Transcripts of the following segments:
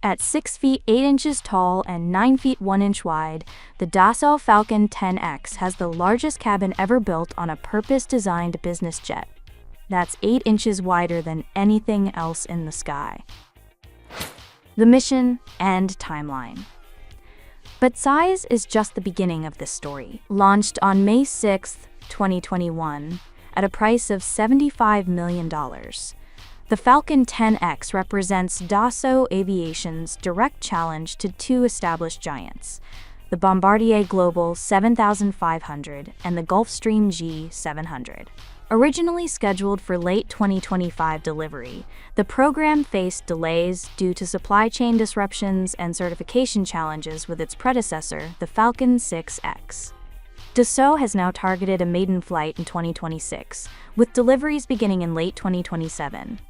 At 6 feet 8 inches tall and 9 feet 1 inch wide, the Dassault Falcon 10X has the largest cabin ever built on a purpose-designed business jet. That's 8 inches wider than anything else in the sky. The mission and timeline. But size is just the beginning of this story. Launched on May 6, 2021, at a price of $75 million. The Falcon 10X represents Dassault Aviation's direct challenge to two established giants, the Bombardier Global 7500 and the Gulfstream G700. Originally scheduled for late 2025 delivery, the program faced delays due to supply chain disruptions and certification challenges with its predecessor, the Falcon 10X. Dassault has now targeted a maiden flight in 2026, with deliveries beginning in late 2027.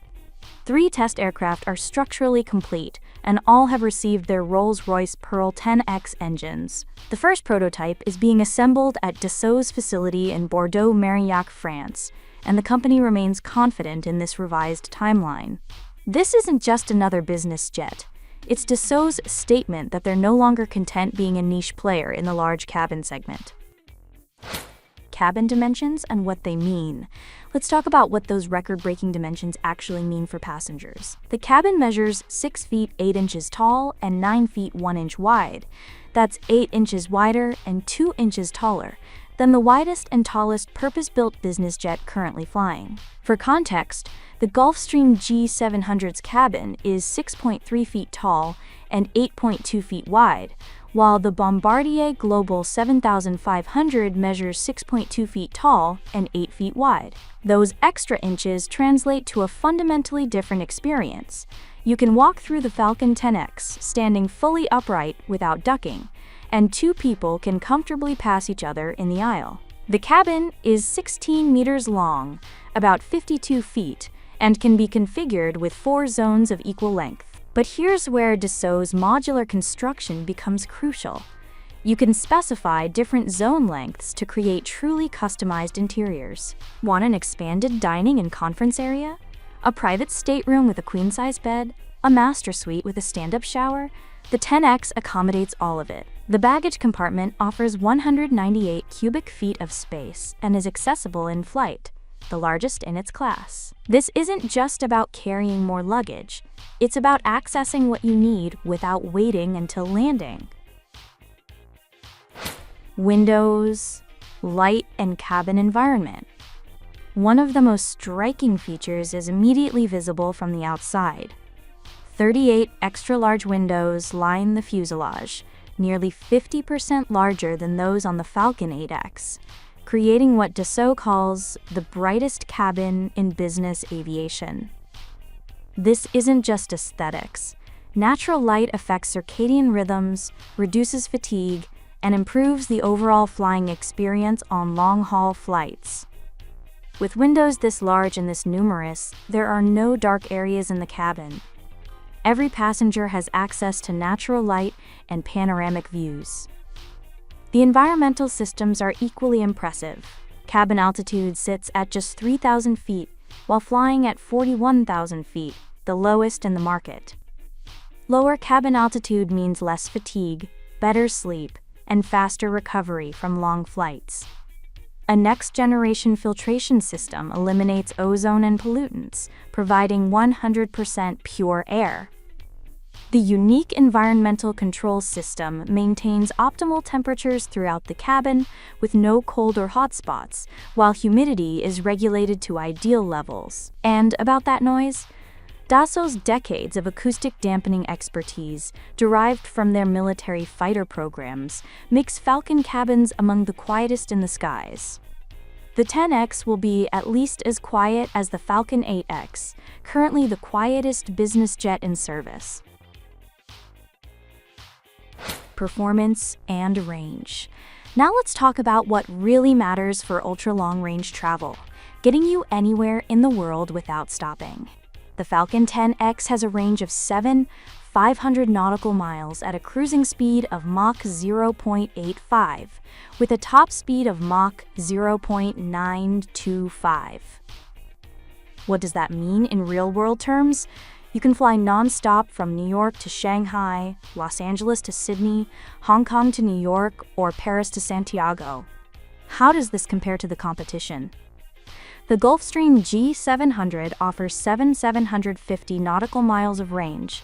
3 test aircraft are structurally complete, and all have received their Rolls-Royce Pearl 10X engines. The first prototype is being assembled at Dassault's facility in Bordeaux-Marillac, France, and the company remains confident in this revised timeline. This isn't just another business jet. It's Dassault's statement that they're no longer content being a niche player in the large cabin segment. Cabin dimensions and what they mean. Let's talk about what those record-breaking dimensions actually mean for passengers. The cabin measures 6 feet 8 inches tall and 9 feet 1 inch wide. That's 8 inches wider and 2 inches taller than the widest and tallest purpose-built business jet currently flying. For context, the Gulfstream G700's cabin is 6.3 feet tall and 8.2 feet wide, while the Bombardier Global 7500 measures 6.2 feet tall and 8 feet wide. Those extra inches translate to a fundamentally different experience. You can walk through the Falcon 10X standing fully upright without ducking, and 2 people can comfortably pass each other in the aisle. The cabin is 16 meters long, about 52 feet, and can be configured with 4 zones of equal length. But here's where Dassault's modular construction becomes crucial. You can specify different zone lengths to create truly customized interiors. Want an expanded dining and conference area? A private stateroom with a queen-size bed? A master suite with a stand-up shower? The 10X accommodates all of it. The baggage compartment offers 198 cubic feet of space and is accessible in flight, the largest in its class. This isn't just about carrying more luggage. It's about accessing what you need without waiting until landing. Windows, light, and cabin environment. One of the most striking features is immediately visible from the outside. 38 extra-large windows line the fuselage, nearly 50% larger than those on the Falcon 8X, creating what Dassault calls the brightest cabin in business aviation. This isn't just aesthetics. Natural light affects circadian rhythms, reduces fatigue, and improves the overall flying experience on long-haul flights. With windows this large and this numerous, there are no dark areas in the cabin. Every passenger has access to natural light and panoramic views. The environmental systems are equally impressive. Cabin altitude sits at just 3,000 feet, while flying at 41,000 feet, the lowest in the market. Lower cabin altitude means less fatigue, better sleep, and faster recovery from long flights. A next-generation filtration system eliminates ozone and pollutants, providing 100% pure air. The unique environmental control system maintains optimal temperatures throughout the cabin with no cold or hot spots, while humidity is regulated to ideal levels. And about that noise? Dassault's decades of acoustic dampening expertise, derived from their military fighter programs, makes Falcon cabins among the quietest in the skies. The 10X will be at least as quiet as the Falcon 8X, currently the quietest business jet in service. Performance and range. Now let's talk about what really matters for ultra-long-range travel, getting you anywhere in the world without stopping. The Falcon 10X has a range of 500 nautical miles at a cruising speed of Mach 0.85, with a top speed of Mach 0.925. What does that mean in real-world terms? You can fly non-stop from New York to Shanghai, Los Angeles to Sydney, Hong Kong to New York, or Paris to Santiago. How does this compare to the competition? The Gulfstream G700 offers 750 nautical miles of range,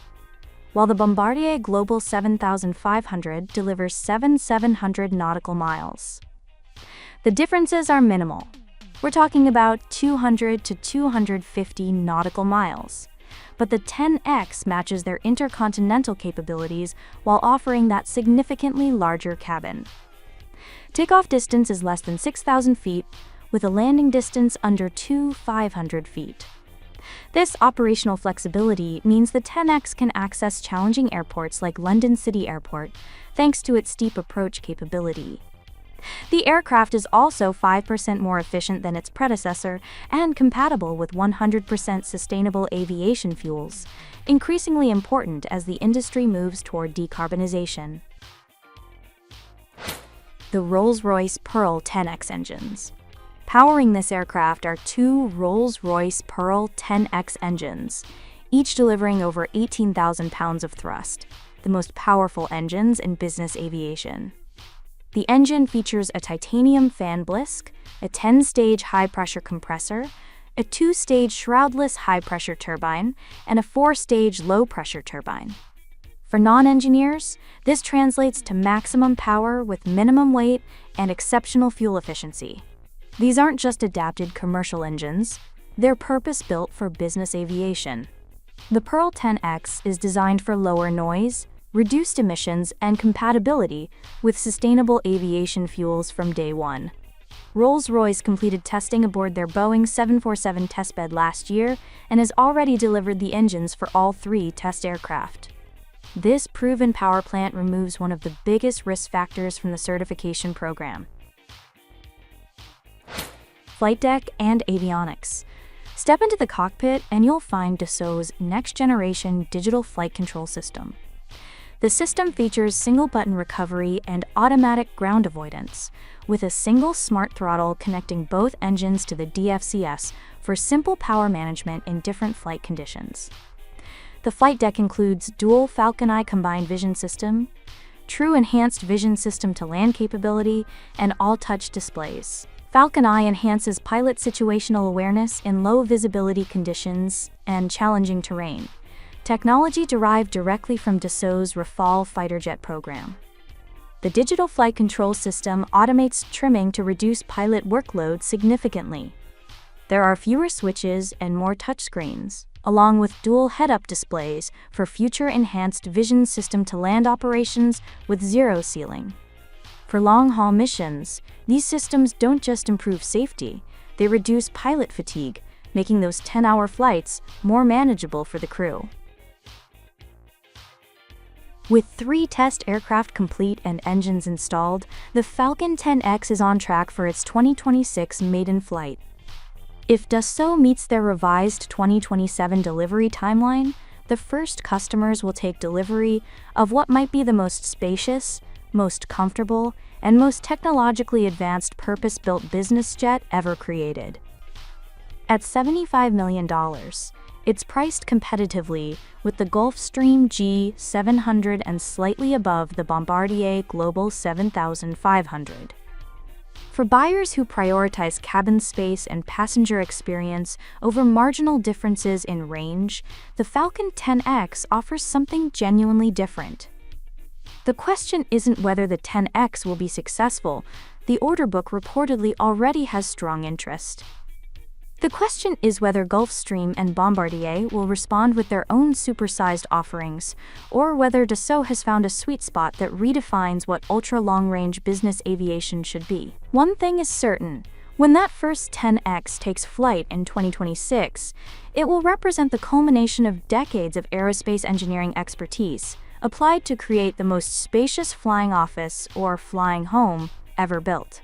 while the Bombardier Global 7500 delivers 700 nautical miles. The differences are minimal. We're talking about 200 to 250 nautical miles. But the 10X matches their intercontinental capabilities while offering that significantly larger cabin. Takeoff distance is less than 6,000 feet, with a landing distance under 2,500 feet. This operational flexibility means the 10X can access challenging airports like London City Airport, thanks to its steep approach capability. The aircraft is also 5% more efficient than its predecessor and compatible with 100% sustainable aviation fuels, increasingly important as the industry moves toward decarbonization. The Rolls-Royce Pearl 10X engines. Powering this aircraft are two Rolls-Royce Pearl 10X engines, each delivering over 18,000 pounds of thrust, the most powerful engines in business aviation. The engine features a titanium fan blisk, a 10-stage high-pressure compressor, a 2-stage shroudless high-pressure turbine, and a 4-stage low-pressure turbine. For non-engineers, this translates to maximum power with minimum weight and exceptional fuel efficiency. These aren't just adapted commercial engines, they're purpose-built for business aviation. The Pearl 10X is designed for lower noise, reduced emissions, and compatibility with sustainable aviation fuels from day one. Rolls-Royce completed testing aboard their Boeing 747 testbed last year and has already delivered the engines for all three test aircraft. This proven power plant removes one of the biggest risk factors from the certification program. Flight deck and avionics. Step into the cockpit and you'll find Dassault's next-generation digital flight control system. The system features single-button recovery and automatic ground avoidance, with a single smart throttle connecting both engines to the DFCS for simple power management in different flight conditions. The flight deck includes dual FalconEye combined vision system, true enhanced vision system to land capability, and all-touch displays. FalconEye enhances pilot situational awareness in low visibility conditions and challenging terrain. Technology derived directly from Dassault's Rafale fighter jet program. The digital flight control system automates trimming to reduce pilot workload significantly. There are fewer switches and more touchscreens, along with dual head-up displays for future enhanced vision system to land operations with zero ceiling. For long-haul missions, these systems don't just improve safety, they reduce pilot fatigue, making those 10-hour flights more manageable for the crew. With 3 test aircraft complete and engines installed, the Falcon 10X is on track for its 2026 maiden flight. If Dassault meets their revised 2027 delivery timeline, the first customers will take delivery of what might be the most spacious, most comfortable, and most technologically advanced purpose-built business jet ever created. At $75 million, it's priced competitively with the Gulfstream G700 and slightly above the Bombardier Global 7500. For buyers who prioritize cabin space and passenger experience over marginal differences in range, the Falcon 10X offers something genuinely different. The question isn't whether the 10X will be successful. The order book reportedly already has strong interest. The question is whether Gulfstream and Bombardier will respond with their own supersized offerings, or whether Dassault has found a sweet spot that redefines what ultra-long-range business aviation should be. One thing is certain, when that first 10X takes flight in 2026, it will represent the culmination of decades of aerospace engineering expertise, applied to create the most spacious flying office, or flying home, ever built.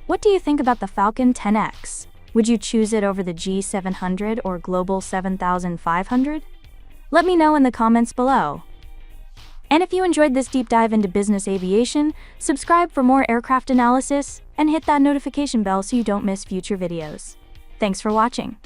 What do you think about the Falcon 10X? Would you choose it over the G700 or Global 7500? Let me know in the comments below. And if you enjoyed this deep dive into business aviation, subscribe for more aircraft analysis and hit that notification bell so you don't miss future videos. Thanks for watching.